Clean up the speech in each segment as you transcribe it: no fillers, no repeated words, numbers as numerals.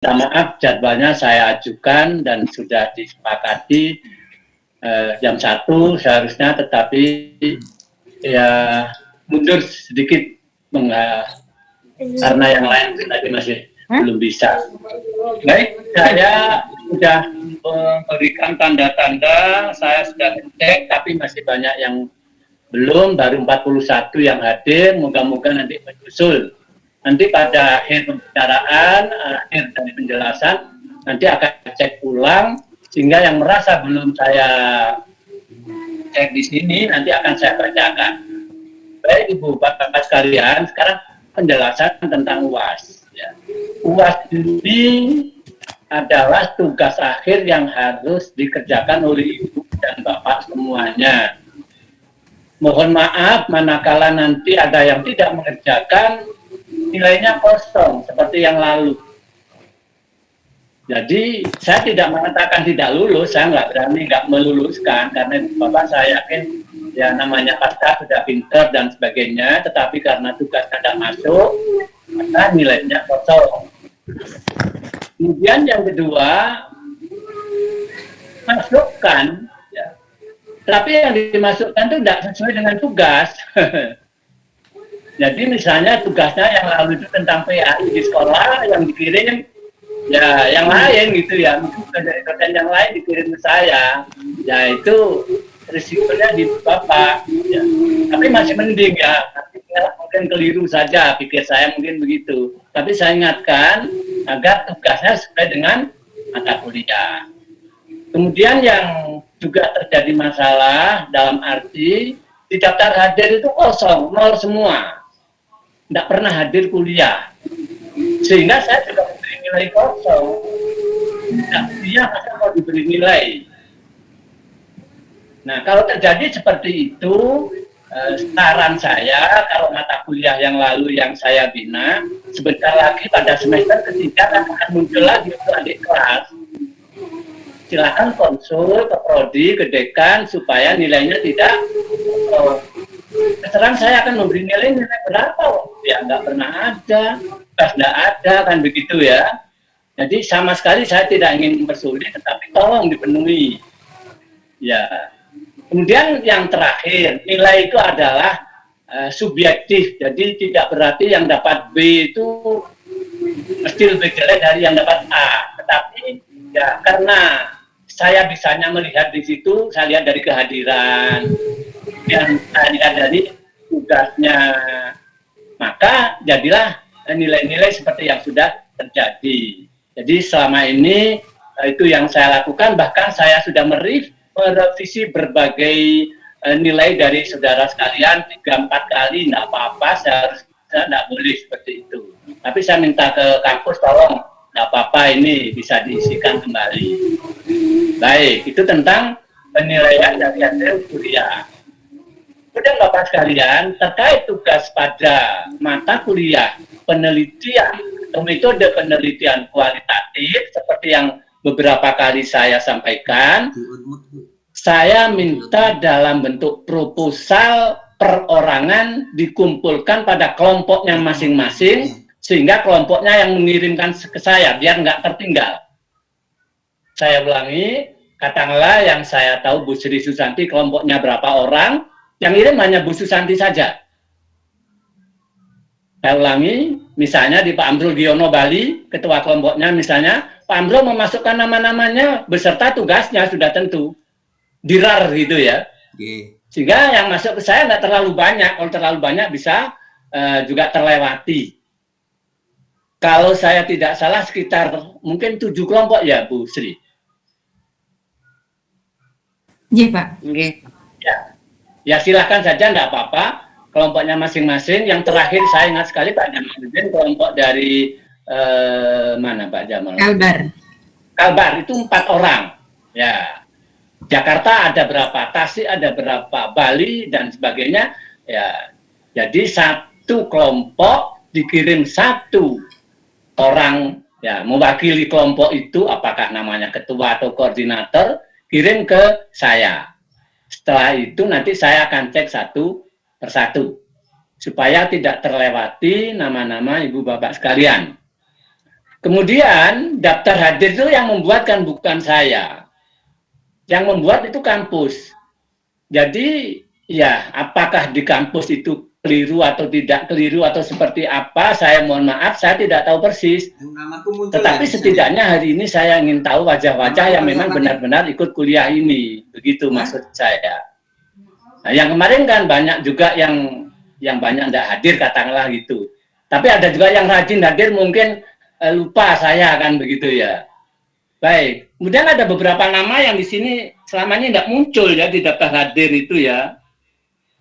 minta maaf jadwalnya saya ajukan dan sudah disepakati jam 1 seharusnya, tetapi ya mundur sedikit karena yang lain tadi masih belum bisa. Baik, saya sudah memberikan tanda-tanda, saya sudah cek, tapi masih banyak yang belum, baru 41 yang hadir, moga-moga nanti menyusul. Nanti pada akhir pembicaraan, akhir dari penjelasan, nanti akan cek ulang, sehingga yang merasa belum saya cek di sini, nanti akan saya bacakan. Baik Ibu Bapak sekalian, sekarang penjelasan tentang UAS. Ya. UAS ini adalah tugas akhir yang harus dikerjakan oleh Ibu dan Bapak semuanya. Mohon maaf manakala nanti ada yang tidak mengerjakan, nilainya kosong seperti yang lalu. Jadi saya tidak mengatakan tidak lulus, saya nggak berani nggak meluluskan, karena Bapak saya yakin ya namanya pasca sudah pinter dan sebagainya, tetapi karena tugas tidak masuk, maka nilainya kosong. Kemudian yang kedua, masukkan. Tapi yang dimasukkan itu tidak sesuai dengan tugas. Jadi misalnya tugasnya yang lalu itu tentang PAI di sekolah, yang dikirim ya yang lain gitu ya. Mungkin dari yang lain dikirim ke saya. Ya itu risikonya di Bapak. Ya. Tapi masih mending ya. Mungkin keliru saja pikir saya, mungkin begitu. Tapi saya ingatkan agar tugasnya sesuai dengan mata kuliah. Kemudian yang juga terjadi masalah dalam arti di daftar hadir itu kosong, nol semua. Tidak pernah hadir kuliah. Sehingga saya juga memberi nilai kosong. Tidak kuliah, masa mau diberi nilai. Nah, kalau terjadi seperti itu, saran saya, kalau mata kuliah yang lalu yang saya bina, sebentar lagi pada semester ketiga akan muncul lagi untuk adik kelas. Silakan konsul ke prodi, ke dekan, supaya nilainya tidak terserang saya akan memberi nilai berapa, ya nggak pernah ada, nggak ada, kan begitu ya. Jadi sama sekali saya tidak ingin mempersulit, tetapi tolong dipenuhi. Ya. Kemudian yang terakhir, nilai itu adalah subjektif, jadi tidak berarti yang dapat B itu mesti lebih jelek dari yang dapat A, tetapi ya karena saya bisanya melihat di situ, saya lihat dari kehadiran, dan saya lihat dari tugasnya, maka jadilah nilai-nilai seperti yang sudah terjadi. Jadi selama ini itu yang saya lakukan, bahkan saya sudah merevisi berbagai nilai dari saudara sekalian 3-4 kali, tidak apa-apa, saya tidak boleh seperti itu. Tapi saya minta ke kampus, tolong, tidak apa-apa, ini bisa diisikan kembali. Baik, itu tentang penilaian dari hasil kuliah. Kemudian Bapak sekalian, terkait tugas pada mata kuliah penelitian atau metode penelitian kualitatif, seperti yang beberapa kali saya sampaikan, saya minta dalam bentuk proposal perorangan dikumpulkan pada kelompoknya masing-masing, sehingga kelompoknya yang mengirimkan ke saya, biar nggak tertinggal. Saya ulangi, katakanlah yang saya tahu Bu Sri Susanti kelompoknya berapa orang, yang ngirim hanya Bu Susanti saja. Saya ulangi, misalnya di Pak Amrul Giono Bali, ketua kelompoknya misalnya, Pak Amrul memasukkan nama-namanya beserta tugasnya sudah tentu. Dirar gitu ya. Sehingga yang masuk ke saya nggak terlalu banyak, kalau terlalu banyak bisa juga terlewati. Kalau saya tidak salah sekitar mungkin 7 kelompok ya Bu Sri. Iya Pak. Ya silahkan saja, enggak apa-apa. Kelompoknya masing-masing. Yang terakhir saya ingat sekali Pak Jamaluddin, kelompok dari mana Pak Jamal? Kalbar itu 4 orang. Ya. Jakarta ada berapa? Tasik ada berapa? Bali dan sebagainya. Ya. Jadi satu kelompok dikirim 1 orang ya mewakili kelompok itu, apakah namanya ketua atau koordinator, kirim ke saya. Setelah itu nanti saya akan cek satu persatu supaya tidak terlewati nama-nama ibu bapak sekalian. Kemudian daftar hadir itu yang membuat kan bukan saya. Yang membuat itu kampus. Jadi ya apakah di kampus itu keliru atau tidak keliru atau seperti apa, saya mohon maaf, saya tidak tahu persis. Tetapi setidaknya hari ini saya ingin tahu wajah-wajah yang memang benar-benar ikut kuliah ini. Begitu maksud saya. Nah, yang kemarin kan banyak juga yang banyak tidak hadir katakanlah gitu. Tapi ada juga yang rajin hadir mungkin lupa saya kan begitu ya. Baik. Kemudian ada beberapa nama yang di sini selama ini tidak muncul ya di daftar hadir itu ya.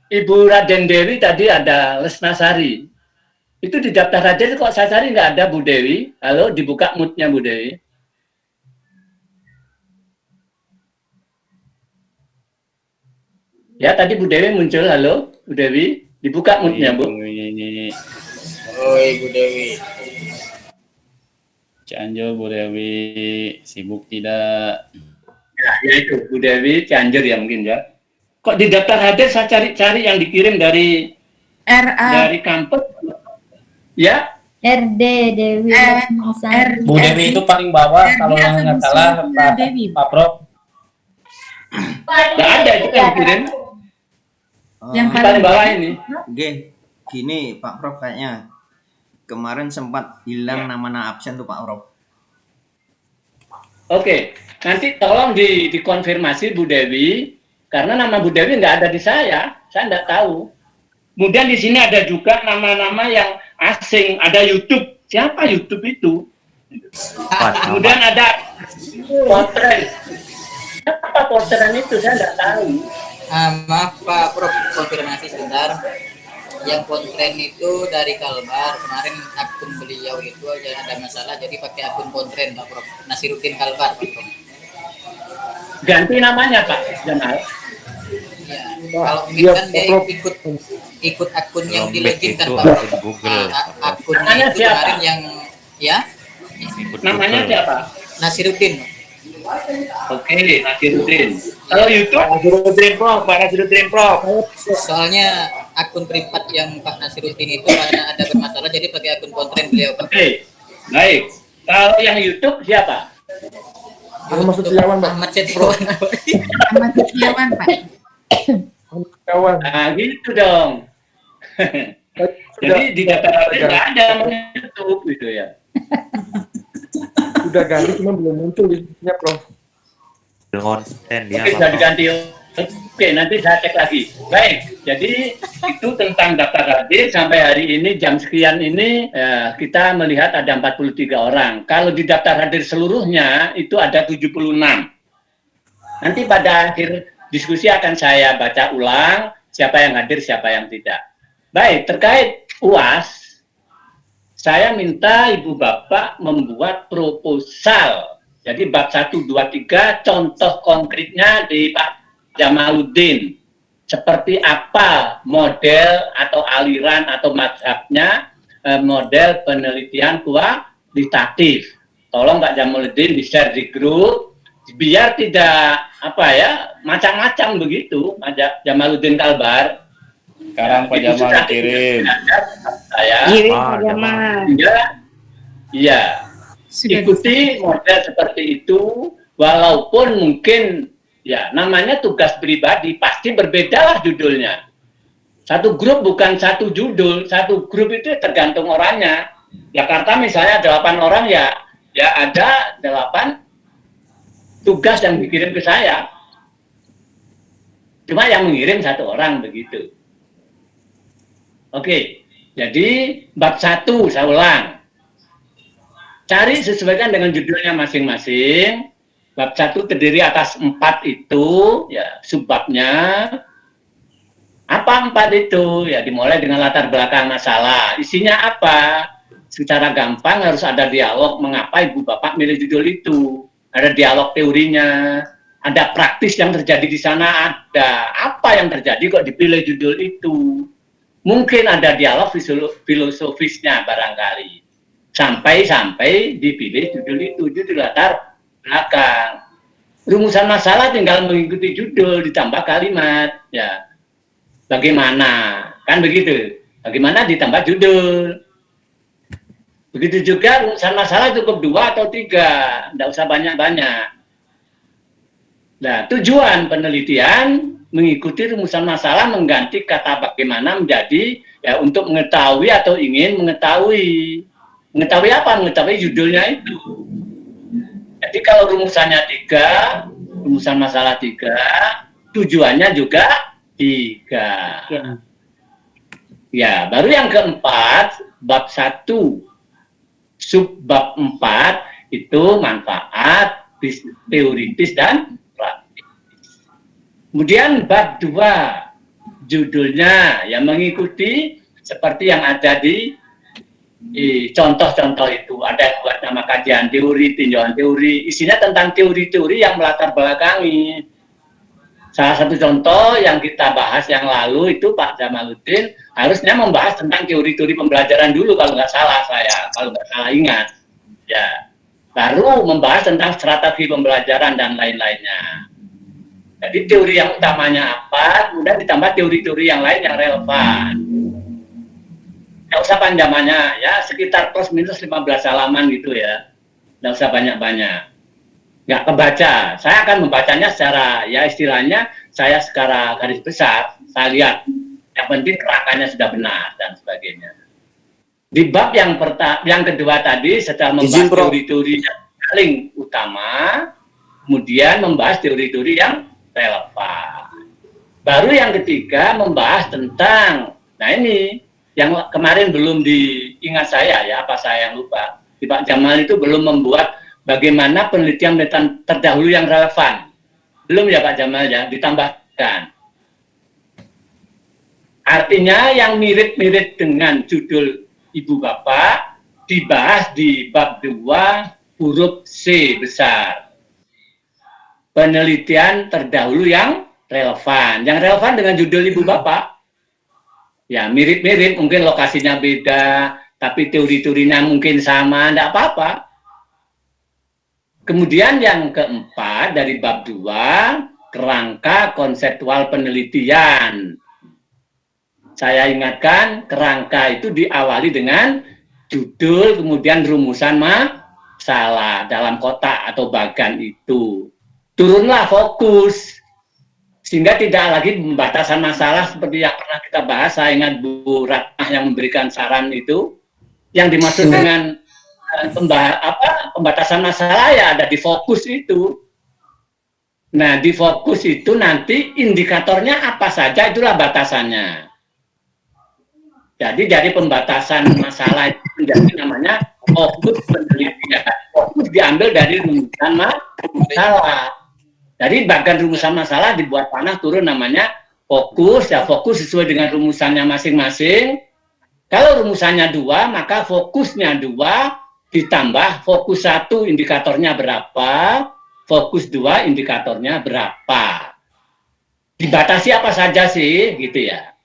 Ibu Raden Dewi tadi ada Lesnasari. Itu di daftar hadir kok saya cari nggak ada Bu Dewi. Halo, dibuka mood-nya Bu Dewi. Ya, tadi Bu Dewi muncul. Halo, Bu Dewi. Dibuka mood-nya, Bu. Oh, Ibu Dewi. Cianjur, Bu Dewi. Sibuk tidak? Ya itu, Bu Dewi, Cianjur ya mungkin ya. Kok di daftar hadir saya cari-cari yang dikirim dari dari kampus. Ya. RD Dewi. Bu Dewi itu paling bawah kalau yang nggak salah Pak Prof. Nggak ada itu yang dikirim. Yang paling bawah ini. Oke, gini Pak Prof kayaknya kemarin sempat hilang nama absen tuh Pak Prof. Oke, nanti tolong dikonfirmasi Bu Dewi, karena nama Bu Dewi nggak ada di saya nggak tahu. Kemudian di sini ada juga nama-nama yang asing, ada YouTube. Siapa YouTube itu? Kemudian ada Potren. Siapa Potren itu? Saya nggak tahu. Maaf Pak Prof, konfirmasi sebentar. Yang Pontren itu dari Kalbar, kemarin akun beliau itu aja ada masalah, jadi pakai akun Pontren Pak Prof. Nasiruddin Kalbar Pak Prof. Ganti namanya Pak Jamal. Ya, kalau ini kan dia ikut akun yang di login kan Pak Prof. Akunnya itu kemarin yang ya. Namanya siapa? Nasiruddin. Oke, Nasiruddin. Kalau YouTube Nasiruddin Prof. Soalnya akun privat yang Pak Nasiruddin itu karena ada bermasalah, jadi pakai akun Pontren beliau Pak. Oke, baik. Kalau yang YouTube siapa? Ahmad Setiawan Pak. Ahmad Setiawan. Ahmad Setiawan Pak. Nah, gitu dong. Jadi di data nggak ada YouTube gitu ya. Udah ganti cuma belum muncul linknya Prof. Konten dia. Oke, sudah diganti. Oke, nanti saya cek lagi. Baik, jadi itu tentang daftar hadir sampai hari ini jam sekian ini kita melihat ada 43 orang. Kalau di daftar hadir seluruhnya itu ada 76. Nanti pada akhir diskusi akan saya baca ulang siapa yang hadir, siapa yang tidak. Baik, terkait UAS, saya minta Ibu Bapak membuat proposal. Jadi bab 1, 2, 3 contoh konkretnya di Pak Jamaluddin. Seperti apa model atau aliran atau mazhabnya model penelitian kualitatif. Tolong Pak Jamaluddin di-share di grup biar tidak macam-macam begitu. Pak Jamaluddin Kalbar. Sekarang Pak Jamal kirim. Saya. Pak Jamal. Iya. Ikuti model seperti itu, walaupun mungkin ya namanya tugas pribadi, pasti berbedalah judulnya. Satu grup bukan satu judul, satu grup itu tergantung orangnya. Jakarta misalnya 8 orang ya ada 8 tugas yang dikirim ke saya. Cuma yang mengirim 1 orang begitu. Oke, jadi bab 1 saya ulang. Cari sesuaikan dengan judulnya masing-masing. Bab 1 terdiri atas 4 itu, ya subbabnya. Apa 4 itu? Ya dimulai dengan latar belakang masalah. Isinya apa? Secara gampang harus ada dialog mengapa Ibu Bapak milih judul itu. Ada dialog teorinya, ada praktis yang terjadi di sana, ada apa yang terjadi kok dipilih judul itu. Mungkin ada dialog filosofisnya barangkali. Sampai dipilih judul itu, judul latar belakang. Rumusan masalah tinggal mengikuti judul ditambah kalimat, ya. Bagaimana? Kan begitu. Bagaimana ditambah judul. Begitu juga rumusan masalah cukup 2 atau 3, tidak usah banyak-banyak. Nah, tujuan penelitian mengikuti rumusan masalah mengganti kata bagaimana menjadi ya untuk mengetahui atau ingin mengetahui. Mengetahui apa? Mengetahui judulnya itu. Jadi kalau rumusannya 3, rumusan masalah 3, tujuannya juga 3. Ya, baru yang keempat, bab 1, subbab 4, itu manfaat, teoritis, dan praktis. Kemudian bab 2, judulnya yang mengikuti seperti yang ada di contoh-contoh itu. Ada yang buat nama kajian teori, tinjauan teori, isinya tentang teori-teori yang melatar belakangi. Salah satu contoh yang kita bahas yang lalu itu Pak Jamaluddin harusnya membahas tentang teori-teori pembelajaran dulu kalau nggak salah saya, kalau nggak salah ingat. Ya, baru membahas tentang strategi pembelajaran dan lain-lainnya. Jadi teori yang utamanya apa, kemudian ditambah teori-teori yang lain yang relevan. Nggak usah panjamannya, ya sekitar plus minus 15 halaman gitu ya. Nggak usah banyak-banyak. Nggak kebaca. Saya akan membacanya secara, ya istilahnya, saya secara garis besar, saya lihat. Yang penting kerangkanya sudah benar, dan sebagainya. Di bab yang kedua tadi, setelah membahas teori-teori yang paling utama, kemudian membahas teori-teori yang relevan. Baru yang ketiga membahas tentang, nah ini yang kemarin belum diingat saya ya, apa saya yang lupa. Di Pak Jamal itu belum membuat bagaimana penelitian terdahulu yang relevan. Belum ya Pak Jamal ya, ditambahkan. Artinya yang mirip-mirip dengan judul Ibu Bapak dibahas di bab 2 huruf C besar. Penelitian terdahulu yang relevan. Yang relevan dengan judul Ibu Bapak. Ya, mirip-mirip, mungkin lokasinya beda, tapi teori-teorinya mungkin sama, enggak apa-apa. Kemudian yang keempat dari bab 2, kerangka konseptual penelitian. Saya ingatkan, kerangka itu diawali dengan judul, kemudian rumusan masalah dalam kotak atau bagan itu. Turunlah fokus. Sehingga tidak lagi pembatasan masalah seperti yang pernah kita bahas. Saya ingat Bu Ratnah yang memberikan saran itu. Yang dimaksud dengan pembatasan masalah ya ada di fokus itu. Nah, di fokus itu nanti indikatornya apa saja, itulah batasannya. Jadi dari pembatasan masalah itu menjadi namanya fokus penelitian. Fokus diambil dari rumusan masalah. Jadi bagian rumusan masalah dibuat panah turun namanya fokus, ya fokus sesuai dengan rumusannya masing-masing. Kalau rumusannya 2, maka fokusnya 2 ditambah fokus 1 indikatornya berapa, fokus 2 indikatornya berapa. Dibatasi apa saja sih, gitu ya.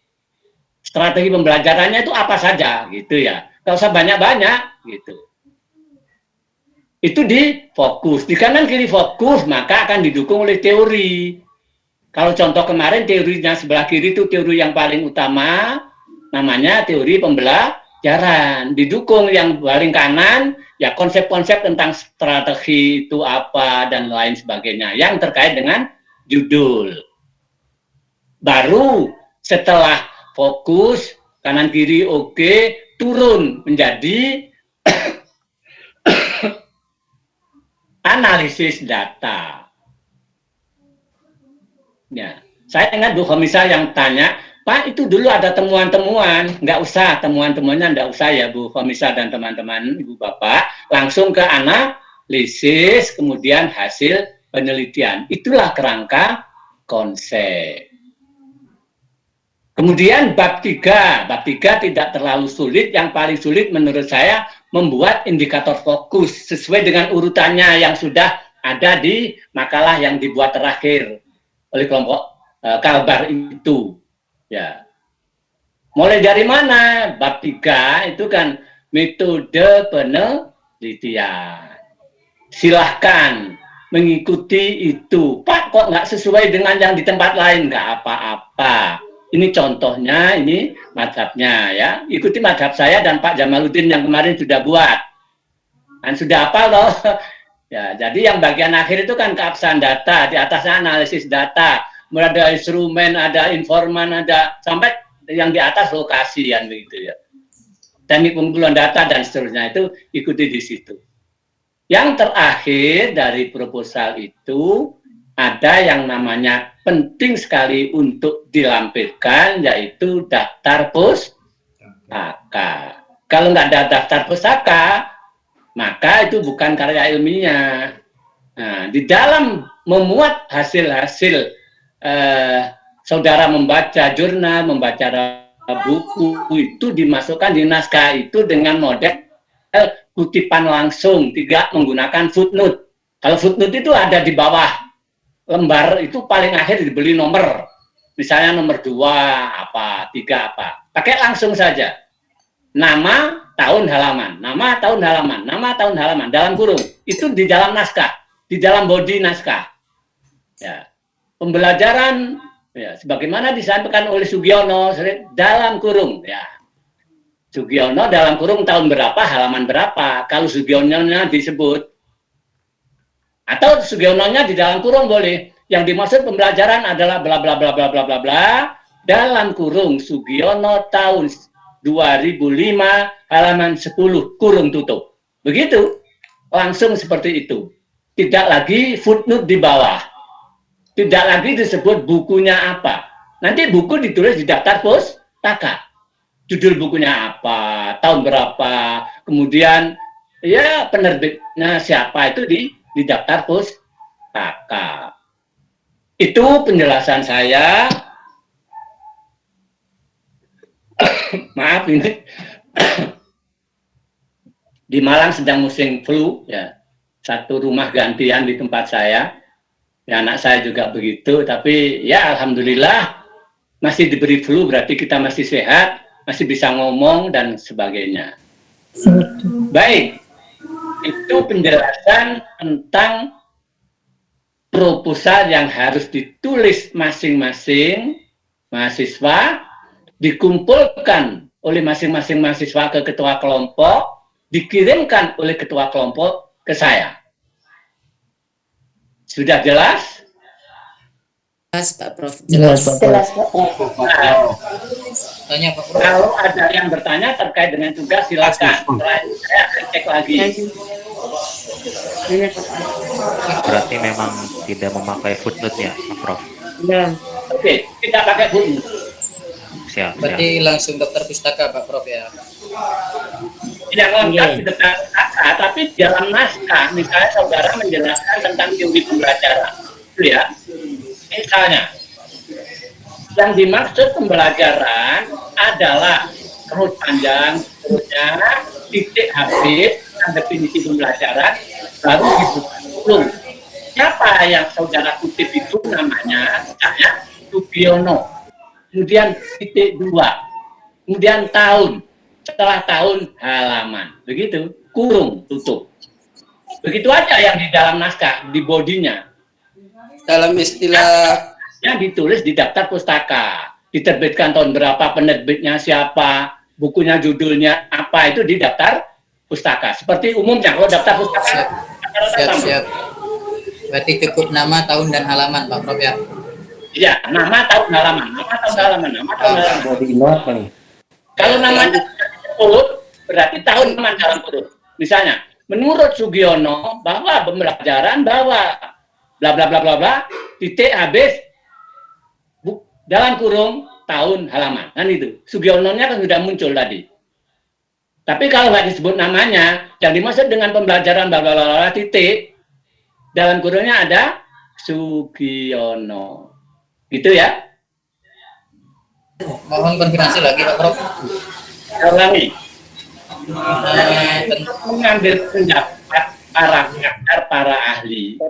Strategi pembelajarannya itu apa saja, gitu ya. Nggak usah banyak-banyak, gitu. Itu di fokus. Di kanan kiri fokus, maka akan didukung oleh teori. Kalau contoh kemarin teorinya sebelah kiri itu teori yang paling utama, namanya teori pembelajaran. Didukung yang paling kanan, ya konsep-konsep tentang strategi itu apa, dan lain sebagainya. Yang terkait dengan judul. Baru setelah fokus, kanan kiri oke, turun menjadi analisis data. Ya, saya ingat Bu Khomisah yang tanya, Pak itu dulu ada temuan-temuan, nggak usah temuan-temuannya, nggak usah ya Bu Khomisah dan teman-teman Ibu Bapak, langsung ke analisis, kemudian hasil penelitian. Itulah kerangka konsep. Kemudian bab 3 tidak terlalu sulit, yang paling sulit menurut saya membuat indikator fokus sesuai dengan urutannya yang sudah ada di makalah yang dibuat terakhir oleh kelompok Kalbar itu. Ya. Mulai dari mana? Bab 3 itu kan metode penelitian. Silahkan mengikuti itu. Pak, kok nggak sesuai dengan yang di tempat lain? Nggak apa-apa. Ini contohnya, ini madhabnya ya. Ikuti madhab saya dan Pak Jamaluddin yang kemarin sudah buat. Kan sudah apa loh? Ya, jadi yang bagian akhir itu kan keabsahan data, di atasnya analisis data, mulai ada instrumen, ada informan, ada sampai yang di atas lokasi kan begitu ya. Teknik pengumpulan data dan seterusnya itu ikuti di situ. Yang terakhir dari proposal itu ada yang namanya penting sekali untuk dilampirkan, yaitu daftar pustaka. Kalau nggak ada daftar pustaka, maka itu bukan karya ilmiah. Nah, di dalam memuat hasil-hasil saudara membaca jurnal, membaca buku itu dimasukkan di naskah itu dengan model kutipan langsung, tidak menggunakan footnote. Kalau footnote itu ada di bawah lembar itu paling akhir dibeli nomor, misalnya nomor 2 apa, 3 apa. Pakai langsung saja. Nama, tahun, halaman, nama, tahun, halaman, nama, tahun, halaman, dalam kurung. Itu di dalam naskah, di dalam body naskah. Ya. Pembelajaran, ya, sebagaimana disampaikan oleh Sugiono, dalam kurung. Ya. Sugiono dalam kurung tahun berapa, halaman berapa. Kalau Sugiononya disebut. Atau Sugiononya di dalam kurung boleh. Yang dimaksud pembelajaran adalah bla bla bla bla bla bla bla. Dalam kurung Sugiono tahun 2005 halaman 10 kurung tutup. Begitu. Langsung seperti itu. Tidak lagi footnote di bawah. Tidak lagi disebut bukunya apa. Nanti buku ditulis di daftar pustaka. Judul bukunya apa, tahun berapa, kemudian ya penerbitnya siapa itu di daftar pustaka. Itu penjelasan saya. Maaf ini di Malang sedang musim flu ya. Satu rumah gantian di tempat saya. Ya, anak saya juga begitu, tapi ya alhamdulillah masih diberi flu, berarti kita masih sehat, masih bisa ngomong dan sebagainya. Baik, itu penjelasan tentang proposal yang harus ditulis masing-masing mahasiswa, dikumpulkan oleh masing-masing mahasiswa ke ketua kelompok, dikirimkan oleh ketua kelompok ke saya. Sudah jelas? Jelas Pak Prof. Jelas. Nah, Tanya Pak Prof. kalau ada yang bertanya terkait dengan tugas silakan. Saya akan cek lagi. Berarti memang tidak memakai footnote ya, Pak Prof? Oke, tidak pakai footnote. Siap. Berarti langsung daftar pustaka Pak Prof ya. Tidak lengkap di dekat naskah, tapi dalam naskah, misalnya saudara menjelaskan tentang teori pembelajaran, itu ya. Misalnya, yang dimaksud pembelajaran adalah perut panjang, terusnya titik habis, dan definisi pembelajaran, baru dibuka dulu. Siapa yang saudara kutip itu namanya, misalnya Sugiono, kemudian titik 2, kemudian tahun, setelah tahun halaman, begitu, kurung, tutup. Begitu aja yang di dalam naskah, di bodinya. Dalam istilah Yang ditulis di daftar pustaka, diterbitkan tahun berapa, penerbitnya siapa, bukunya judulnya apa, itu di daftar pustaka. Seperti umumnya, kalau daftar pustaka, Siap. Berarti cukup nama, tahun, dan halaman Pak Prof ya. iya, nama, tahun, halaman, nama, tahun, halaman, nama, tahun, halaman. Mau di-note nih. Kalau namanya disebut, berarti tahun teman dalam kurung. Misalnya, menurut Sugiono bahwa pembelajaran bahwa bla bla bla bla bla titik habis dalam kurung tahun halaman. Kan itu. Sugiono-nya kan sudah muncul tadi. Tapi kalau nggak disebut namanya, yang dimaksud dengan pembelajaran bla bla bla bla titik dalam kurungnya ada Sugiono. Gitu ya. Mohon konfirmasi lagi Pak Prof. Ulangi. Mengambil pendapat para ahli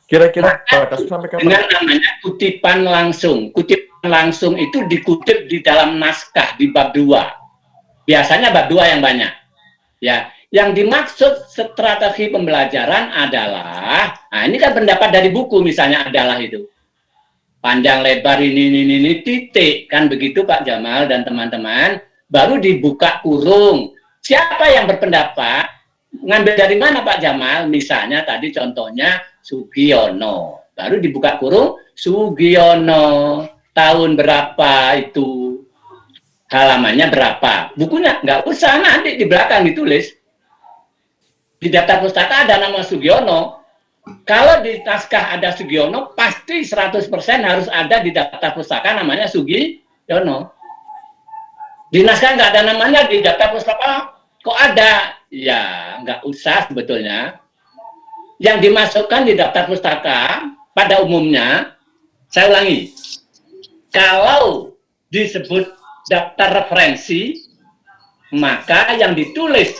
kira-kira batas sampai dengan kapan? namanya kutipan langsung. Kutipan langsung itu dikutip di dalam naskah di bab 2. Biasanya bab 2 yang banyak. Ya, yang dimaksud strategi pembelajaran adalah, nah ini kan pendapat dari buku misalnya adalah itu. panjang lebar ini titik, kan begitu Pak Jamal dan teman-teman, baru dibuka kurung. Siapa yang berpendapat? Ngambil dari mana Pak Jamal? Misalnya tadi contohnya Sugiono, baru dibuka kurung Sugiono, tahun berapa itu, halamannya berapa, bukunya nggak usah, nanti di belakang ditulis. Di daftar pustaka ada nama Sugiono. Kalau di naskah ada Sugiono, pasti 100% harus ada di daftar pustaka namanya Sugiono. Di naskah nggak ada namanya, di daftar pustaka kok ada? Ya, nggak usah sebetulnya. Yang dimasukkan di daftar pustaka pada umumnya, saya ulangi, kalau disebut daftar referensi, maka yang ditulis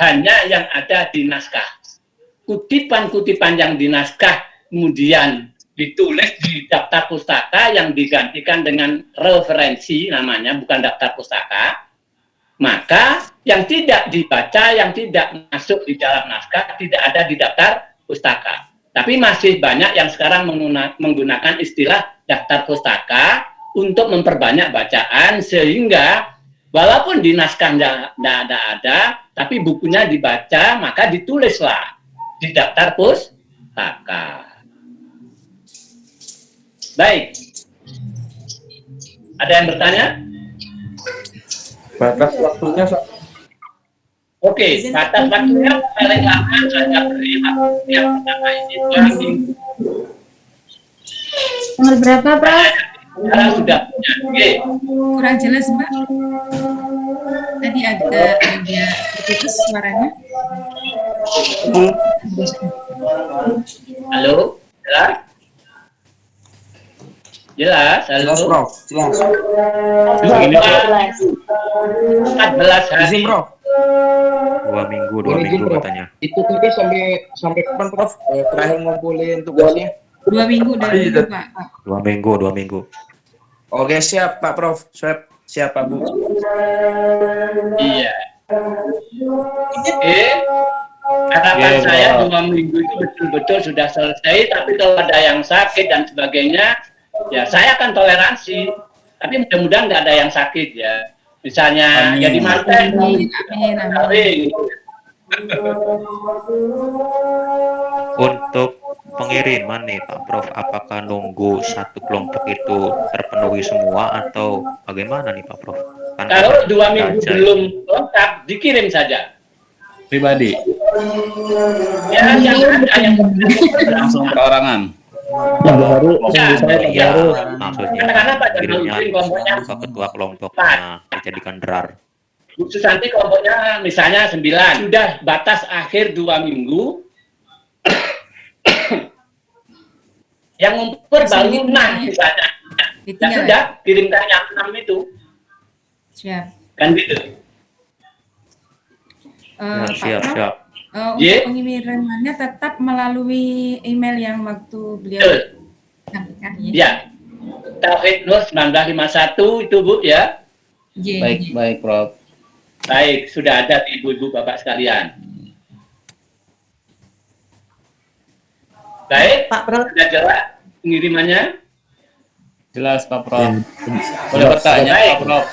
hanya yang ada di naskah. Kutipan-kutipan yang di naskah kemudian ditulis di daftar pustaka yang digantikan dengan referensi namanya, bukan daftar pustaka, maka yang tidak dibaca, yang tidak masuk di dalam naskah tidak ada di daftar pustaka. Tapi masih banyak yang sekarang menggunakan istilah daftar pustaka untuk memperbanyak bacaan, sehingga walaupun di naskah tidak ada, tapi bukunya dibaca, maka ditulislah di daftar pustaka. Baik. Ada yang bertanya? Batas waktunya Oke, batas waktunya paling lama saya beri waktu yang pertama ini 2 minggu. Nomor berapa, Prof? Sekarang sudah punya. Oke. Kurang jelas, Mbak. Tadi ada putus suaranya. Halo, jelas? Jelas, halo. Jelas, Prof. Jelas. 14 hari. Prof. 2 minggu katanya. itu tadi sampai kapan Prof? Terakhir ngumpulin tugasnya? 2 minggu dari itu, Pak. 2 minggu. Oke, siap Pak Prof. Siap Pak Bu. Iya. Oke. Harapan saya 2 minggu itu betul-betul sudah selesai, tapi kalau ada yang sakit dan sebagainya, ya saya akan toleransi. Tapi mudah-mudahan nggak ada yang sakit ya. Misalnya jadi manten, Amin. Untuk pengiriman nih Pak Prof, apakah nunggu satu kelompok itu terpenuhi semua atau bagaimana nih Pak Prof? Kan kalau 2 minggu baca. belum lengkap, dikirim saja. Pribadi, Ya, yang ada yang langsung perorangan. Iya, maksudnya Karena Pak Jamal kirimnya Udin kelompoknya ke ketua kelompoknya dijadikan drar. Bu Susanti kelompoknya misalnya 9, sudah batas akhir 2 minggu. Yang ngumpul baru 6 misalnya. Ya sudah, kirimkan yang 6 itu. Siap. Kan gitu. Ya, Pak siap. Prof, untuk Ye. pengirimannya tetap melalui email yang waktu beliau Betul. sampaikan ya. Ya. Tauhid Nur 1951 itu Bu ya. J. Baik Prof. Baik, sudah ada di ibu-ibu bapak sekalian. Baik, Pak Prof. sudah jelas pengirimannya. Jelas Pak Prof. Boleh bertanya Baik. Pak Prof?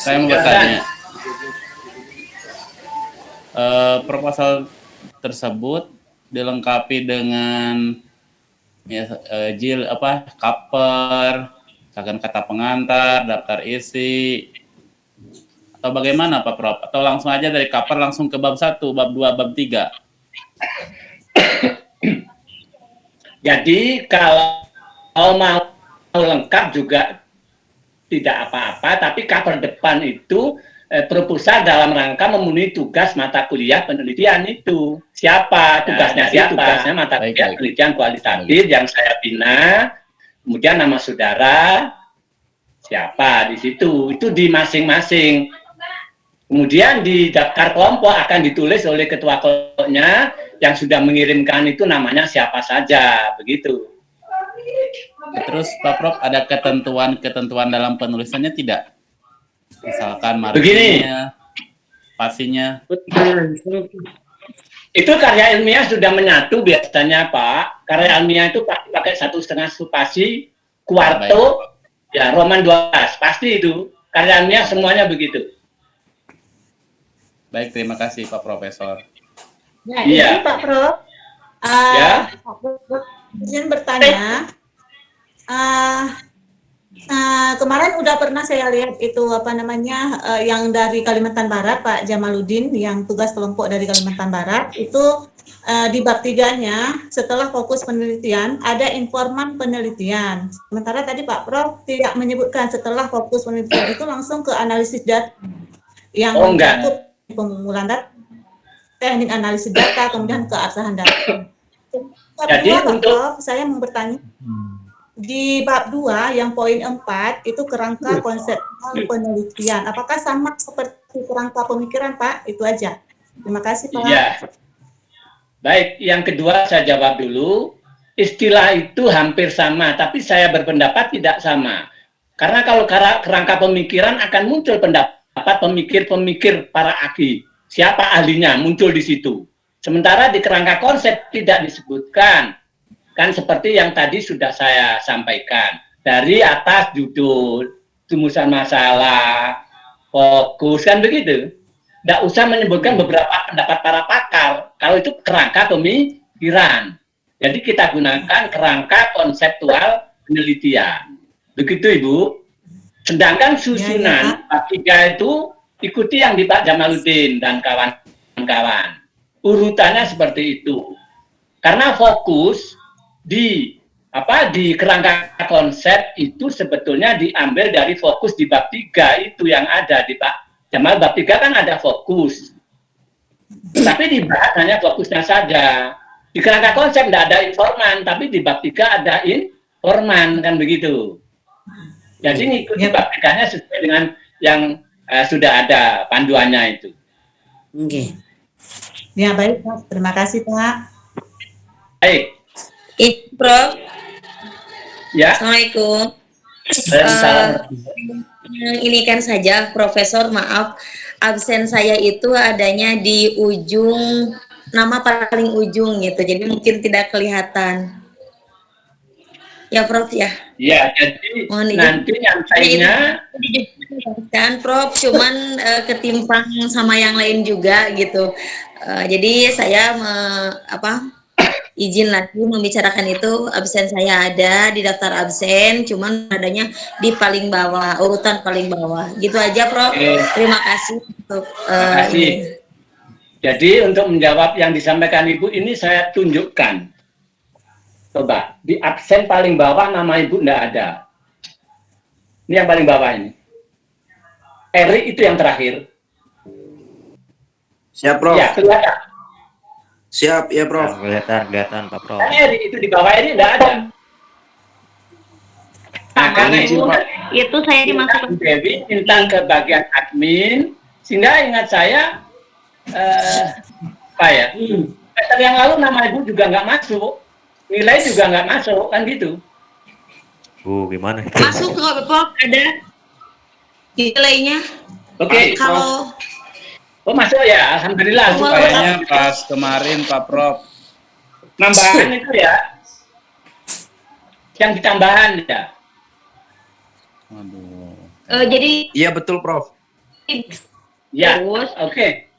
Saya mau bertanya. Proposal tersebut dilengkapi dengan cover, misalkan kata pengantar, daftar isi, atau bagaimana Pak Prof? Atau langsung aja dari cover langsung ke bab 1, bab 2, bab 3? Jadi kalau mau lengkap juga tidak apa-apa, tapi cover depan itu proposal dalam rangka memenuhi tugas mata kuliah penelitian itu. Siapa tugasnya? Tugasnya mata kuliah penelitian kualitatif yang saya bina. Kemudian nama saudara siapa di situ. Itu di masing-masing. Kemudian di daftar kelompok akan ditulis oleh ketua kelompoknya yang sudah mengirimkan itu namanya siapa saja, begitu. Terus Pak Prof, ada ketentuan dalam penulisannya tidak? Misalkan Begini. marginnya, spasinya. Itu karya ilmiah sudah menyatu biasanya Pak. Karya ilmiah itu pakai 1,5 spasi kuarto, ya Roman 12, pasti itu. Karyanya semuanya begitu. Baik, terima kasih Pak Profesor. Nah, Iya. ini Pak Prof. Ya. Izin bertanya. Kemarin udah pernah saya lihat itu yang dari Kalimantan Barat, Pak Jamaludin, yang tugas kelompok dari Kalimantan Barat itu di bab 3-nya setelah fokus penelitian ada informan penelitian. Sementara tadi Pak Prof tidak menyebutkan setelah fokus penelitian itu langsung ke analisis data yang mencakup pengumpulan data, teknik analisis data, kemudian keabsahan data. Jadi Pak untuk Prof, saya mau bertanya di bab 2 yang poin 4 itu kerangka konseptual penelitian. Apakah sama seperti kerangka pemikiran, Pak? Itu aja. Terima kasih, Pak. Iya. Baik, yang kedua saya jawab dulu. Istilah itu hampir sama, tapi saya berpendapat tidak sama. Karena kalau kerangka pemikiran akan muncul pendapat pemikir-pemikir para ahli. Siapa ahlinya muncul di situ. Sementara di kerangka konsep tidak disebutkan. Kan seperti yang tadi sudah saya sampaikan. Dari atas judul, rumusan masalah, fokus, kan begitu. Tidak usah menyebutkan beberapa pendapat para pakar. Kalau itu kerangka pemikiran. Jadi kita gunakan kerangka konseptual penelitian. Begitu Ibu. Sedangkan susunan bab 3 itu ikuti yang di Pak Jamaludin dan kawan-kawan. Urutannya seperti itu. Karena fokus di kerangka konsep itu sebetulnya diambil dari fokus di bab 3 itu yang ada di Pak Jamal. Bab 3 kan ada fokus, tapi dibahas hanya fokusnya saja. Di kerangka konsep tidak ada informan, tapi di bab 3 ada informan, kan begitu. Jadi ngikuti bab 3-nya sesuai dengan yang sudah ada panduannya itu. Oke. Ya baik, Pak. Terima kasih, Pak. Baik. Prof. Ya. Assalamualaikum. Ini kan saja, Profesor, maaf, absen saya itu adanya di ujung, nama paling ujung gitu, jadi mungkin tidak kelihatan. Ya, Prof ya. Ya, jadi nanti yang lainnya kan, Prof, cuman ketimpang sama yang lain juga gitu. Jadi saya izin lagi membicarakan itu, absen saya ada di daftar absen, cuman adanya di paling bawah, urutan paling bawah. Gitu aja, Prof. Terima kasih untuk ini. Jadi untuk menjawab yang disampaikan Ibu ini saya tunjukkan. Coba, di absen paling bawah nama Ibu tidak ada. Ini yang paling bawah ini. Eri itu yang terakhir. Siap, Prof. Ya, kelihatan. Siap, ya Prof. Kelihatan Pak Prof. Eri itu di bawah ini tidak ada. Nah, karena itu saya dimasukkan. Dewi minta ke bagian admin, sehingga ingat saya, semester yang lalu nama Ibu juga nggak masuk, nilai juga nggak masuk, kan gitu. Gimana itu? Masuk kok, Prof, ada nilainya. Oke. Kalau masuk ya, alhamdulillah. Kayaknya pas kemarin Pak Prof. Nambahan itu ya, yang ditambahan ya. Waduh. Jadi. Iya betul, Prof. Ya. Oke.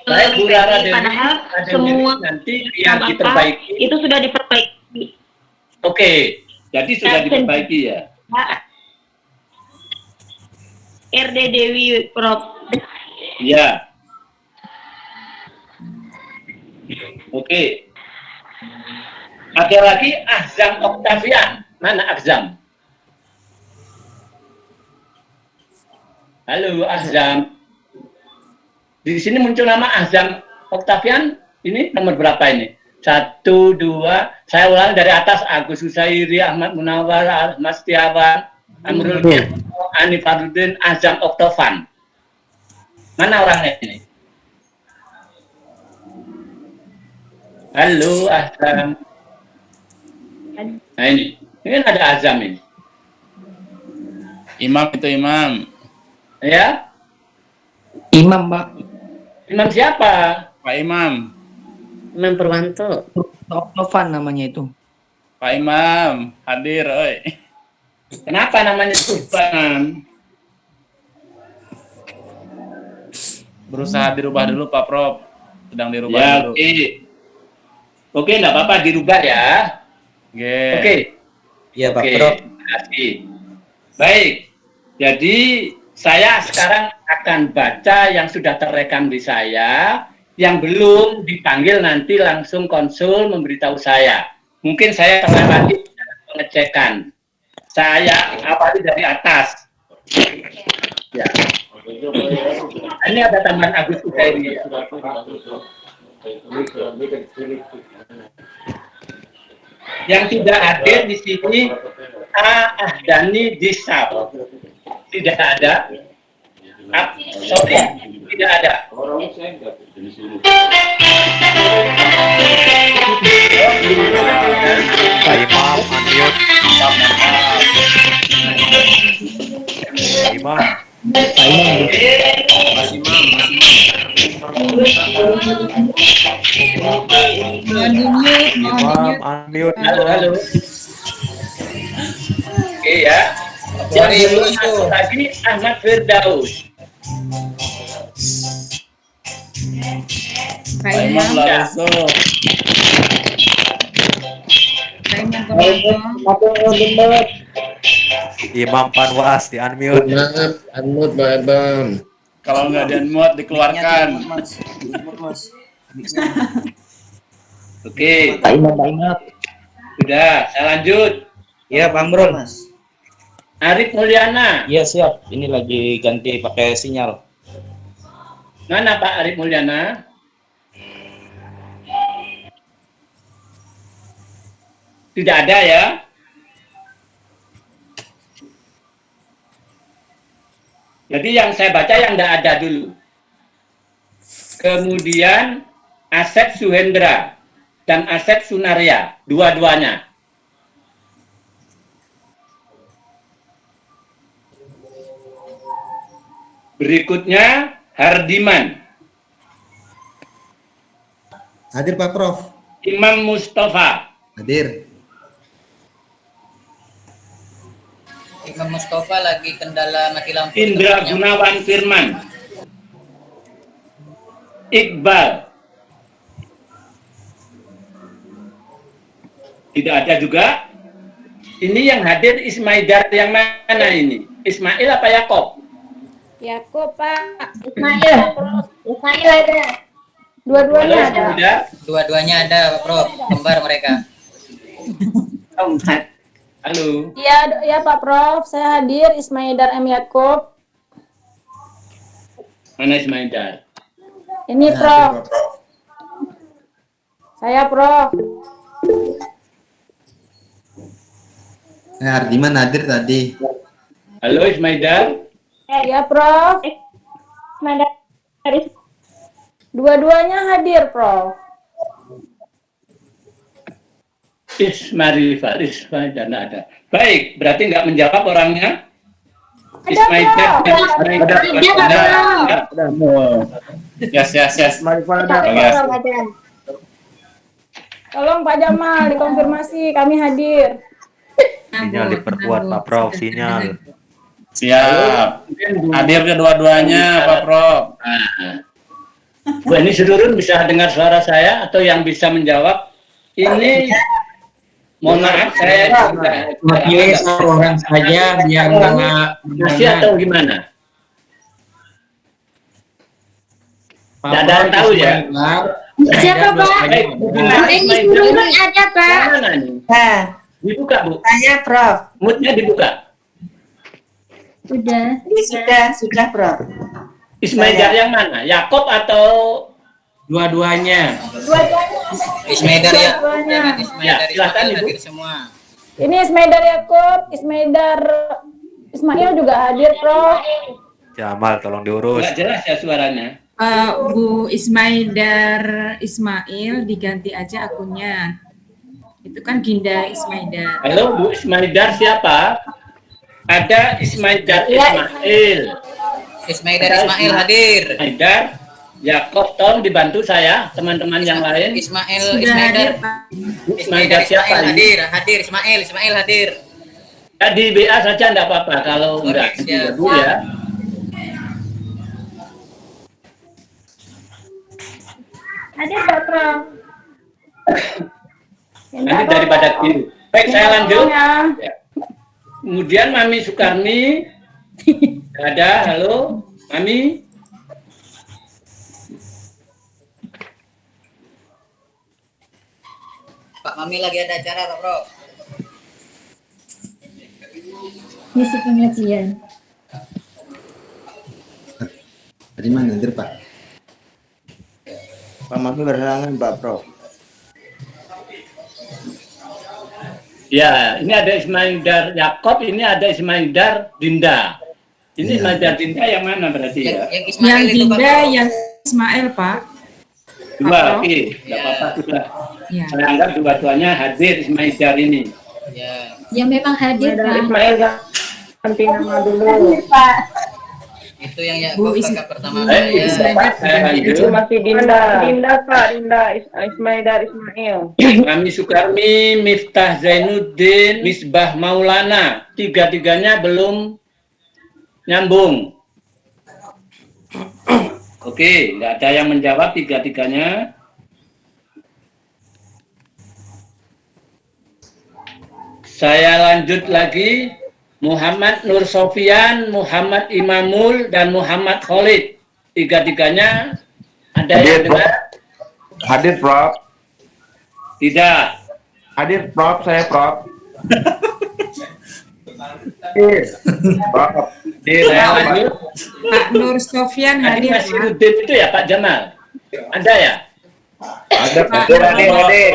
Baik, Bu Rara Dewi, padahal semua nanti yang diperbaiki. Itu sudah diperbaiki. Oke, jadi sudah diperbaiki ya. RD Dewi, Prof. Ya. Oke. Ada lagi Azam Octavian. Mana Azam? Halo Azam. Di sini muncul nama Azam Octavian. Ini nomor berapa ini? 1, 2. Saya ulang dari atas. Agus Husairi, Ahmad Munawar, Ahmad Setiawan, Amrul Ani Farudin, Azam Octavian. Mana orangnya ini? Halo Azam. Nah ini kan ada Azam ini. Imam itu Imam. Ya? Imam, Pak. Imam siapa? Pak Imam. Imam Purwanto. Octavian namanya itu. Pak Imam hadir, oi. Kenapa namanya Subhan? Berusaha dirubah dulu Pak Prof. Sedang dirubah Ya, dulu. oke. Oke, enggak apa-apa dirubah ya. Oke. Iya Pak Oke, Prof. terima kasih. Baik. Jadi saya sekarang akan baca yang sudah terekam di saya, yang belum dipanggil nanti langsung konsul memberitahu saya. Mungkin saya terlewati pengecekan. Saya awali dari atas. Ya. Ini ada tambahan Agus Udairi. Ya. Yang tidak hadir di sini Ahdani Disab. Tidak ada. Sorry, tidak ada. Pak Imam unmute. Pak Imam. Mas Imam. Imam unmute. Halo, halo. Oke ya. Yang belum masuk tadi Ahmad Firdaus. Pak Imam Laruso. Imam Panwas di unmute. Unmute Pak Bam. Kalau nggak di-unmute dikeluarkan. Mas. Oke, Pak Imam. sudah. Saya lanjut. Iya Pak Amrul. Mas. Arif Mulyana. Iya siap. Ini lagi ganti pakai sinyal. Mana Pak Arif Mulyana? Tidak ada ya? Jadi yang saya baca yang tidak ada dulu. Kemudian Asep Suhendra dan Asep Sunaria, dua-duanya. Berikutnya Hardiman, Hadir Pak Prof. Imam Mustafa, Hadir. Imam Mustafa lagi kendala mati lampu. Indra Gunawan Firman, Iqbal, tidak ada juga. Ini yang hadir Ismaidar yang mana ini? Ismail apa Yakob? Yakub Pak. Ismail ada. Dua-duanya Halo, ada. sudah? Dua-duanya ada Pak Prof, kembar mereka. Halo. Iya, ya Pak Prof. Saya hadir Ismaidar M. Yakub. Mana Ismaidar? Ini Prof. Saya Prof. Hardiman hadir tadi. Halo Ismaidar. Iya Prof. Dua-duanya hadir Prof. Ismail Ismaidar nggak ada. Baik, berarti nggak menjawab orangnya. Ada, Ismaidar Prof. dan Ismaidar. Yes. Tolong Pak Jamal dikonfirmasi kami hadir. Sinyal diperkuat Pak Prof. Sinyal. Siap. Hadir kedua-duanya Pak Prof. Bu, ini seluruh bisa dengar suara saya atau yang bisa menjawab? Ini mohon maaf saya Pilih satu orang saja biar nggak masih atau gimana? Tidak ada yang tahu ya. Siapa Pak? Baik, Ini ada Pak. mana nih? Dibuka Bu. Saya Prof. Moodnya dibuka. Sudah. Sudah Prof. Ismaidar yang mana? Yakob atau dua-duanya. Ismaidar ya. Dua-duanya. Ismaidar Ya, silakan, Ibu. hadir semua. Ini Ismaidar Yakub, Ismail juga hadir Prof. Jamal tolong diurus. nggak jelas ya suaranya? Bu Ismaidar Ismail diganti aja akunnya. Itu kan Ginda Ismaidar. Halo Bu Ismaidar siapa? Ada Ismaidar Ismail. Ismaidar Ismail hadir. Ismaidar. Yakob, tolong dibantu saya, teman-teman yang lain. Ismail Sudah hadir, Ismail Pak. Ismail siapa ini? hadir Ismail hadir. Ya, di BA saja enggak apa-apa, kalau Oke, enggak siap. dulu ya. Hadir Pak Prof. Nanti daripada kiri. Baik, saya lanjut. Ya. Ya. Kemudian Mami Sukarni. Ada, halo, Mami. Pak Mami lagi ada acara Pak Prof. Misi pengajian. Dari mana hadir Pak? Pak Mami berhalangan Pak Prof. Ya, ini ada Ismail Dar Yakob, ini ada Ismail Dar Dinda. Ini Ismail Dar Dinda yang mana berarti ya? Yang Ismail Yang itu Pak Dinda, Prof. yang Ismail, Pak. Dua, Pak oke, nggak apa-apa sudah. Ya. Saya anggap dua-duanya hadir Ismail Dar ini. Ya. Ya memang hadir Pak. Ismail ganti nama dulu. Pak. Itu yang Yakub kakak pertama Baik, saya. saya lanjut. Itu masih Dinda Pak, Dinda Ismail dari Ismail. Mami Sukarmi, Miftah Zainuddin, Misbah Maulana. Tiga-tiganya belum nyambung. Oke, nggak ada yang menjawab tiga-tiganya. Saya lanjut lagi. Muhammad Nur Sofyan, Muhammad Imamul, dan Muhammad Khalid. Tiga-tiganya ada yang dengar? Hadir Prof. Tidak. Hadir Prof, saya Prof. Hadir. Prof. Hadir. Saya lanjut. Pak Nur Sofyan Tadi hadir, masih Pak. Udin itu ya Pak Jamal? Ada ya? Ada Pak hadir.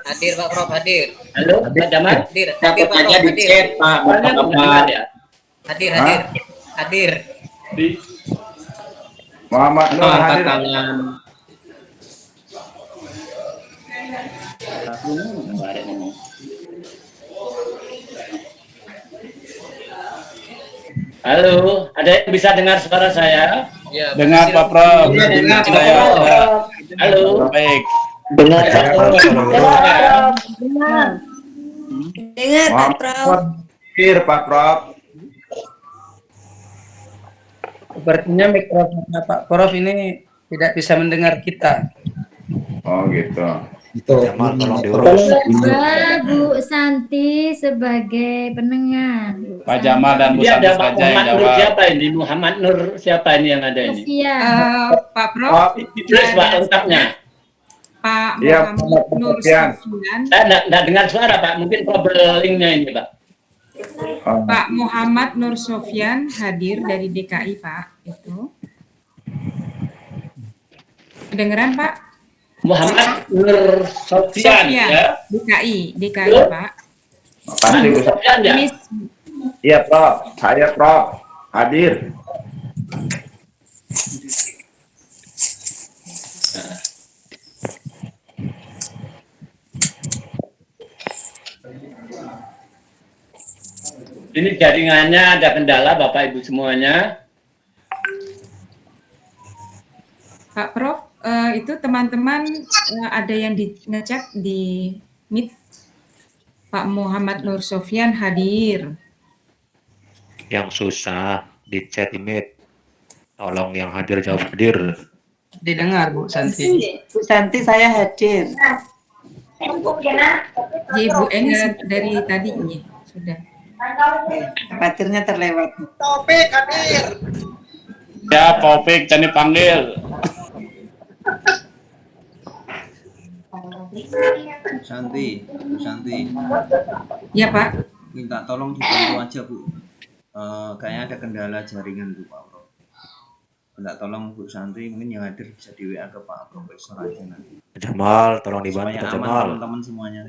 Hadir Pak Prof hadir. Halo Pak Jamal? Hadir Pak Prof hadir. Pak, Soalnya nggak dengar ya? Hadir. Di Muhammad Nur hadir. Halo, ada yang bisa dengar suara saya? Ya, Dengar Pak Prof. Dengar, Saya ada. Halo. Baik. Dengar, Pak Muhammad Prof. hadir Pak Prof. Sepertinya mikrofonnya Pak Prof ini tidak bisa mendengar kita. Oh gitu. Itu Jamal tolong diurus. Coba Bu Santi sebagai pendengar. Pak Jamal dan Bu Ini Santi ada Pak saja yang Muhammad Nur jawab. siapa ini? Muhammad Nur siapa ini yang ada ini? Iya. Pak Prof, Ditulis Pak lengkapnya. Pak Iya, Muhammad Pak Nur Sofyan. Sofyan, Saya nggak dengar suara Pak, mungkin problem linknya ini Pak. Oh. Pak Muhammad Nur Sofyan hadir dari DKI, Pak. Itu. Kedengeran, Pak? Muhammad Nur Sofyan ya. DKI, Pak. Pasti Bu. Sofyan ya. Miss Iya Prof, saya Prof. Hadir. Ini jaringannya ada kendala Bapak Ibu semuanya. Pak Prof, itu teman-teman ada yang ngechat di Meet. Pak Muhammad Nur Sofyan hadir. Yang susah di chat email. Tolong yang hadir jawab hadir. Didengar Bu Santi. Bu Santi saya hadir. Ibu ini dari tadi ini sudah. Khawatirnya terlewat. Ya, Taufik, Cani panggil. Bu Santi, Ya Pak. minta tolong dibantu aja Bu. Kayaknya ada kendala jaringan Bu Pak Prof. Minta tolong Bu Santi, mungkin yang hadir bisa di WA ke Pak Profesor aja nanti. Jamal, tolong dibantu Supaya Pak aman Jamal. teman-teman semuanya.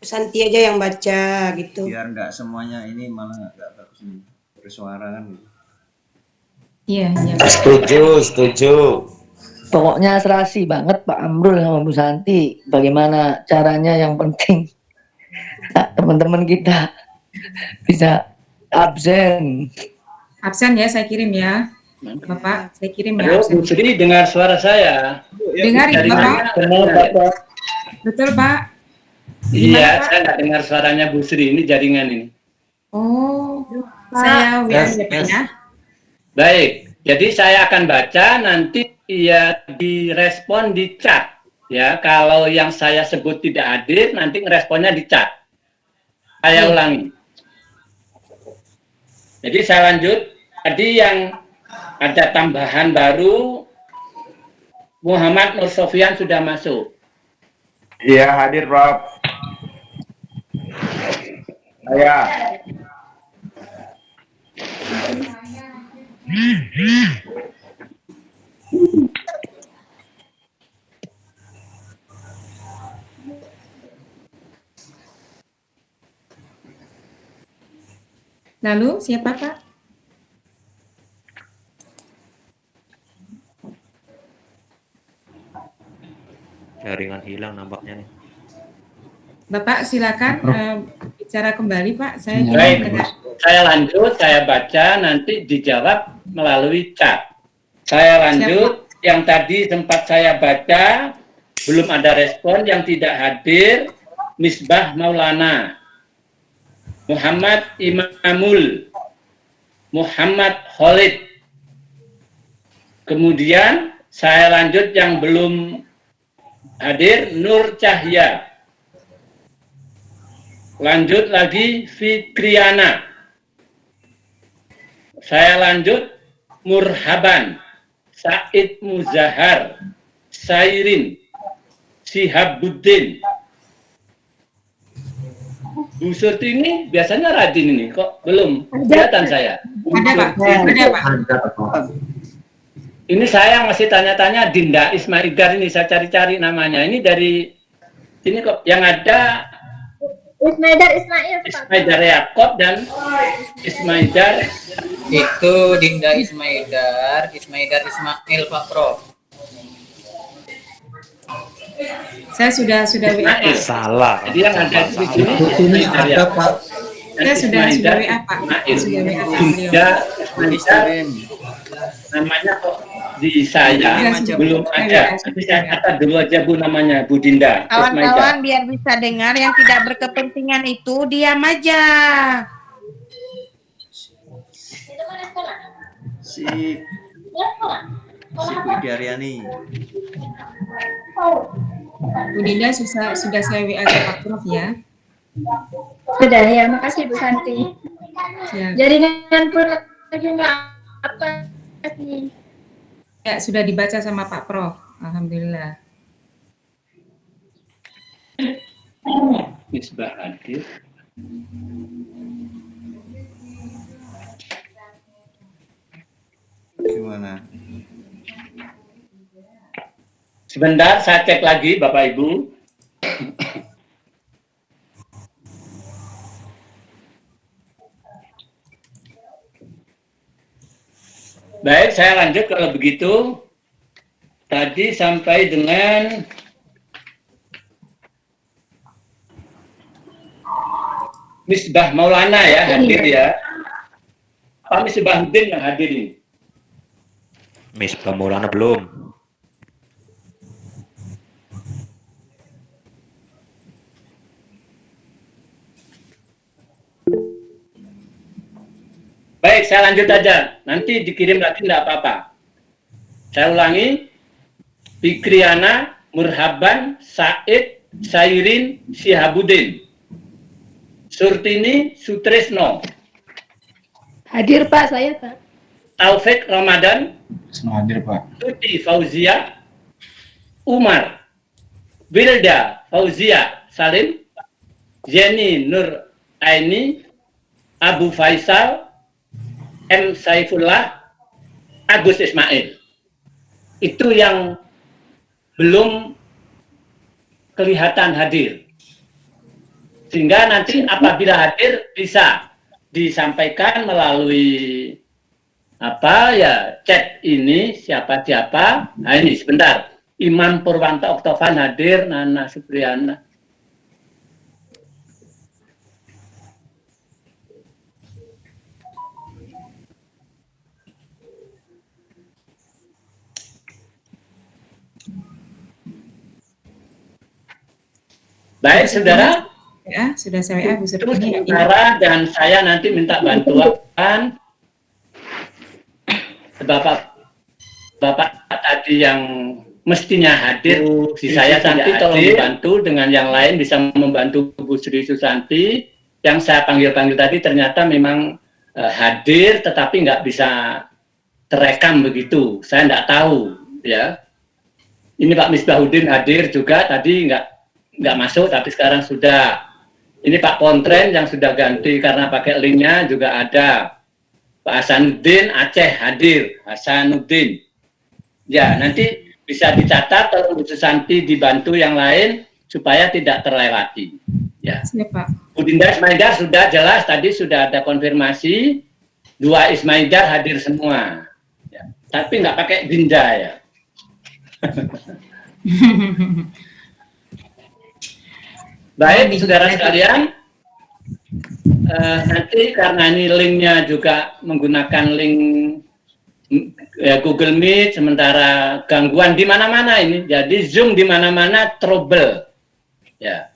Santi aja yang baca gitu. Biar nggak semuanya ini malah nggak bagus nih bersuara kan gitu. Iya, iya. Setuju. Pokoknya serasi banget Pak Amrul sama Bu Santi. Bagaimana caranya yang penting teman-teman kita bisa absen. Absen ya, saya kirim ya. Bapak, saya kirim ya. Halo, absen. Bu Sri, dengar suara saya. Dengar ya, Bapak? Jaringannya. Betul, Pak. Iya, saya nggak dengar suaranya Bu Sri. Ini jaringan ini. Oh, saya WA ya. Baik, jadi saya akan baca, nanti ya direspon di chat. Ya, kalau yang saya sebut tidak hadir, nanti ngeresponnya di chat. Saya ulangi. Jadi saya lanjut. Tadi yang ada tambahan baru, Muhammad Nur Sofyan sudah masuk. Iya, hadir, Prof. Saya. Lalu siapa, Pak? Jaringan hilang nampaknya nih. Bapak silakan bicara kembali, Pak. Saya Baik, saya lanjut, saya baca, nanti dijawab melalui chat. Saya lanjut, yang tadi sempat saya baca, belum ada respon, yang tidak hadir, Misbah Maulana, Muhammad Imamul, Muhammad Khalid. Kemudian saya lanjut yang belum hadir, Nur Cahya. Lanjut lagi Fikriana. Saya lanjut Murhaban, Said Muzahar, Sairin, Sihabuddin. Bu Surti ini biasanya rajin ini, kok belum kelihatan saya. Ada, Pak. Ada, Pak. Ini saya masih tanya-tanya Dinda Ismaidar ini, saya cari-cari namanya. Ini dari sini kok yang ada Ismaidar Yakob dan Ismaidar Itu Dinda Ismaidar Ismail Pak Prof. Saya sudah WA, Pak. Salah. Jadi yang ada di sini Ismaidar Yakob. Saya sudah WA, Pak. Sudah WA, Pak. Dinda Ismaidar. Namanya kok di saya belum ada. Nanti saya kata dulu aja Bu namanya, Bu Dinda. Kawan-kawan biar bisa dengar, yang tidak berkepentingan itu diam aja. Si Bu Daryani. Bu Dinda sudah saya WA ke Pak Prof ya. Sudah ya, makasih Bu Santi. Siap. Jaringan pun lagi nggak apa sih. Ya, sudah dibaca sama Pak Prof. Alhamdulillah. Misbah hadir. Gimana? Sebentar, saya cek lagi Bapak Ibu. Baik, saya lanjut kalau begitu. Tadi sampai dengan Misbah Maulana ya, hadir ya. Pak Misbahuddin yang hadir ini. Misbah Maulana belum. Baik, saya lanjut aja. Nanti dikirim lagi enggak apa-apa. Saya ulangi. Fikriana, Murhaban, Said, Sairin, Sihabuddin. Surtini, Sutresno. Hadir Pak, saya Pak. Taufik Ramadan. Hadir Pak. Tuti Fauzia. Umar. Wilda Fauzia Salim. Jenny Nur Aini. Abu Faisal. M. Saifullah. Agus Ismail. Itu yang belum kelihatan hadir. Sehingga nanti apabila hadir bisa disampaikan melalui chat ini siapa-siapa. Nah ini sebentar. Imam Purwanto Oktovan hadir, Nana Supriyana. Baik, saudara. Ya, sudah saya WA Bu Itu Surtini. sementara dan saya nanti minta bantuan Bapak tadi yang mestinya hadir, si saya nanti tolong dibantu dengan yang lain bisa membantu Bu Sri Susanti. Yang saya panggil-panggil tadi ternyata memang hadir tetapi nggak bisa terekam begitu. Saya nggak tahu ya. Ini Pak Misbahuddin hadir juga tadi nggak masuk tapi sekarang sudah. Ini Pak Pontren yang sudah ganti karena pakai linknya juga ada. Pak Hasanuddin Aceh hadir. Hasanuddin. Ya, nanti bisa dicatat kalau Bu Susanti dibantu yang lain supaya tidak terlewati. Ya. Siapa? Bu Dinda Ismaidar sudah jelas tadi sudah ada konfirmasi 2 Ismaidar hadir semua. Ya. Tapi nggak pakai Dinda ya. Baik, saudara sekalian, nanti karena ini linknya juga menggunakan link Google Meet, sementara gangguan di mana-mana ini, jadi Zoom di mana-mana trouble. Ya,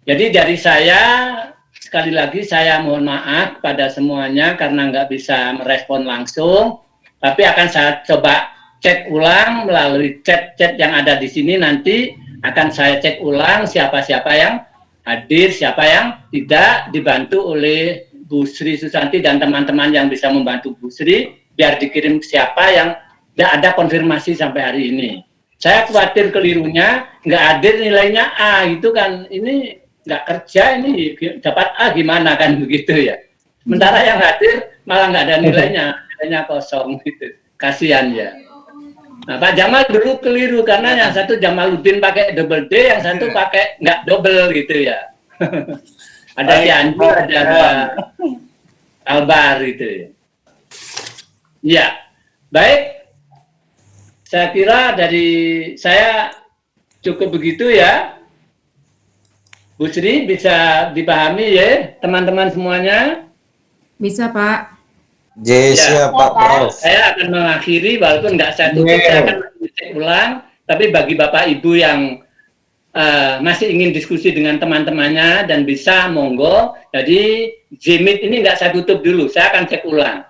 jadi dari saya sekali lagi saya mohon maaf pada semuanya karena nggak bisa merespon langsung, tapi akan saya coba cek ulang melalui chat-chat yang ada di sini nanti akan saya cek ulang siapa-siapa yang hadir, siapa yang tidak dibantu oleh Bu Sri Susanti dan teman-teman yang bisa membantu Bu Sri, biar dikirim siapa yang tidak ada konfirmasi sampai hari ini. Saya khawatir kelirunya, nggak hadir nilainya A, itu kan, ini nggak kerja, ini dapat A gimana kan begitu ya. Sementara yang hadir malah nggak ada nilainya kosong gitu, kasihan ya. Nah, Pak Jamal dulu keliru karena yang satu Jamaluddin pakai double D, yang satu pakai nggak double gitu ya. Ada Cianjur, ada Albar gitu ya. Ya, baik. Saya kira dari saya cukup begitu ya. Bu Sri bisa dipahami ya teman-teman semuanya? Bisa Pak. Siap Pak Prof. Saya akan mengakhiri walaupun nggak saya tutup, saya akan cek ulang. Tapi bagi Bapak Ibu yang masih ingin diskusi dengan teman-temannya dan bisa monggo, jadi Jimit ini nggak saya tutup dulu, saya akan cek ulang.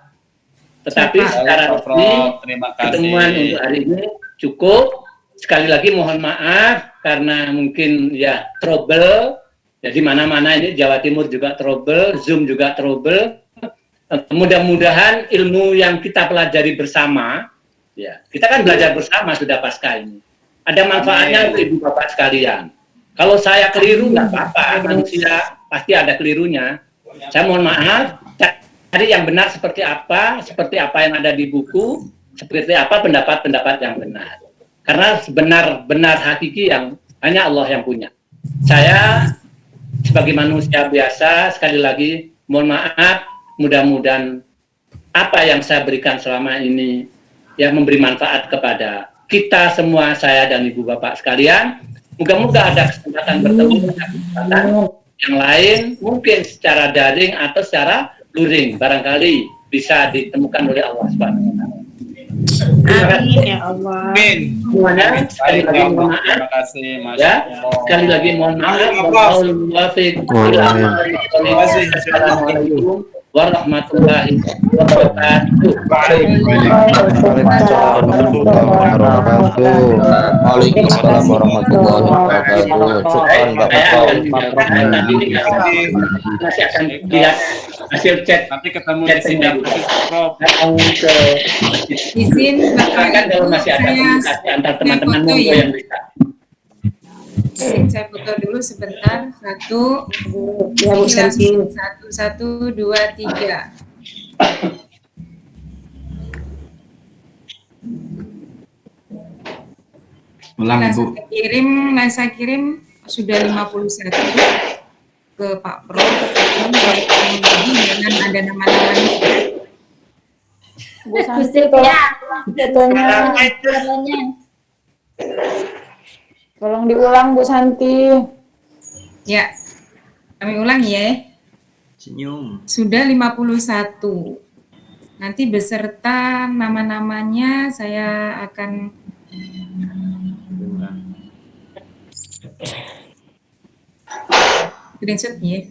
Tetapi secara resmi pertemuan untuk hari ini cukup. Sekali lagi mohon maaf karena mungkin ya trouble. Jadi mana-mana ini Jawa Timur juga trouble, Zoom juga trouble. Mudah-mudahan ilmu yang kita pelajari bersama, ya kita kan belajar bersama sudah pasca ini, ada manfaatnya untuk ibu bapak sekalian. Kalau saya keliru nggak apa-apa, manusia pasti ada kelirunya. Saya mohon maaf, cari yang benar seperti apa yang ada di buku, seperti apa pendapat-pendapat yang benar. Karena benar-benar hakiki yang hanya Allah yang punya. Saya sebagai manusia biasa sekali lagi mohon maaf. Mudah-mudahan apa yang saya berikan selama ini yang memberi manfaat kepada kita semua, saya dan ibu bapak sekalian. Moga-moga ada kesempatan bertemu dengan kesempatan yang lain, mungkin secara daring atau secara luring, barangkali bisa ditemukan oleh Allah Subhanahu wa Ta'ala. Amin ya Allah. Amin. Semuanya sekali lagi mohon maaf. Terima kasih, Mas. Ya, sekali lagi mohon maaf. Assalamualaikum warahmatullahi wabarakatuh. Waalaikumsalam warahmatullahi wabarakatuh. Syukran Bapak Prof. Masih akan lihat hasil chat. Nanti ketemu di sidang Prof. Izin Bapak Kan Ibu, kalau masih ada komunikasi antar teman-teman foto monggo ya. yang bisa. Saya foto dulu sebentar. 1, Ya Bu Santi. 1, 2, 3. Ulang Nah, Ibu. saya kirim sudah 51 ke Pak Prof. Dengan ada nama-namanya. Bu Santi fotonya. Tolong diulang Bu Santi. Ya, kami ulang ya. Senyum. Sudah 51. Nanti beserta nama-namanya saya akan Screenshot ya.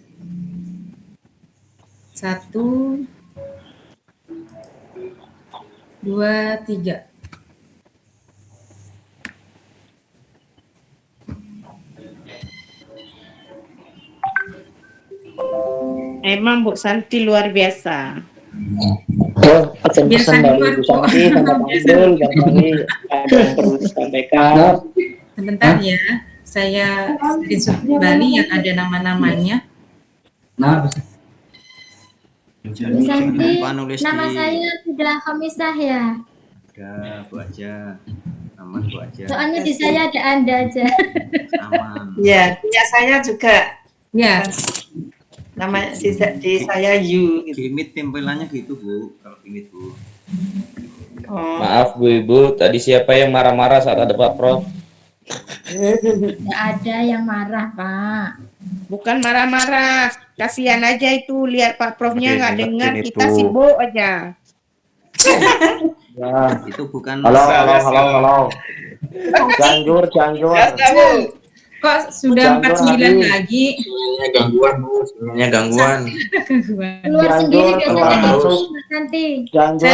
1, 2, 3. Emang Bu Santi luar biasa. Pesan-pesan dari Bu Santi sama Pak Amrul barangkali ada yang perlu disampaikan. Sebentar ya, saya screenshot kembali yang ada nama-namanya. Nah, Bu Santi, Lupa nulis nama di- saya sudah Khamisah ya. Udah, Bu aja. Aman Bu aja. Soalnya di saya ada Anda aja. Aman. Ya, punya saya juga. Ya. Nama di saya Yu. Gimit tempelannya gitu Bu, kalau gimit Bu. Oh. Maaf Bu Ibu, tadi siapa yang marah-marah saat ada Pak Prof? Tidak ada yang marah, Pak. Bukan marah-marah, kasihan aja itu lihat Pak Profnya Oke, nggak ngerti dengar, nih kita tuh. sibuk aja. Ya. Itu bukan Halo. Cianjur. Kok sudah 49 lagi? Gangguan Bu, sebenarnya gangguan. Gangguan. Keluar sendiri biasanya keluar gitu, masuk. Bu Santi. Cianjur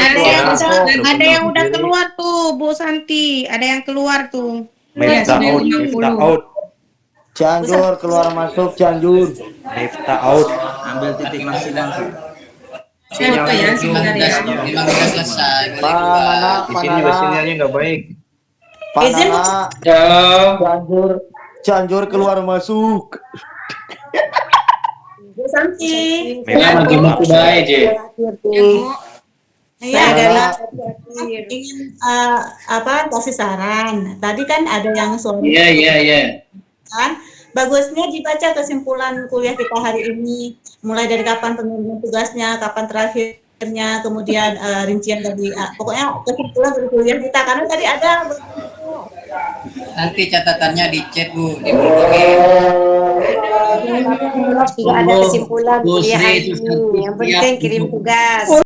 Ada yang udah keluar tuh, Bu Santi. Ada yang keluar tuh. Miftah out, Miftah out, Cianjur keluar masuk Cianjur. Miftah out. ambil titik maksimal. Saya apa ya, sebentar ya. 15 selesai. Boleh keluar. Di sini sinyalnya nggak baik. Izin, Bu. Cianjur keluar masuk. Bu Santi. Miftah absen. Iya, adalah ingin kasih saran. Tadi kan ada yang suami. Iya. Kan bagusnya dibaca kesimpulan kuliah kita hari ini, mulai dari kapan pengiriman tugasnya, kapan terakhirnya, kemudian rincian dari pokoknya kesimpulan dari kuliah kita, karena tadi ada Nanti catatannya di chat Bu, di grup kami. Tidak ada kesimpulan kuliah hari ini. Yang penting kirim tugas.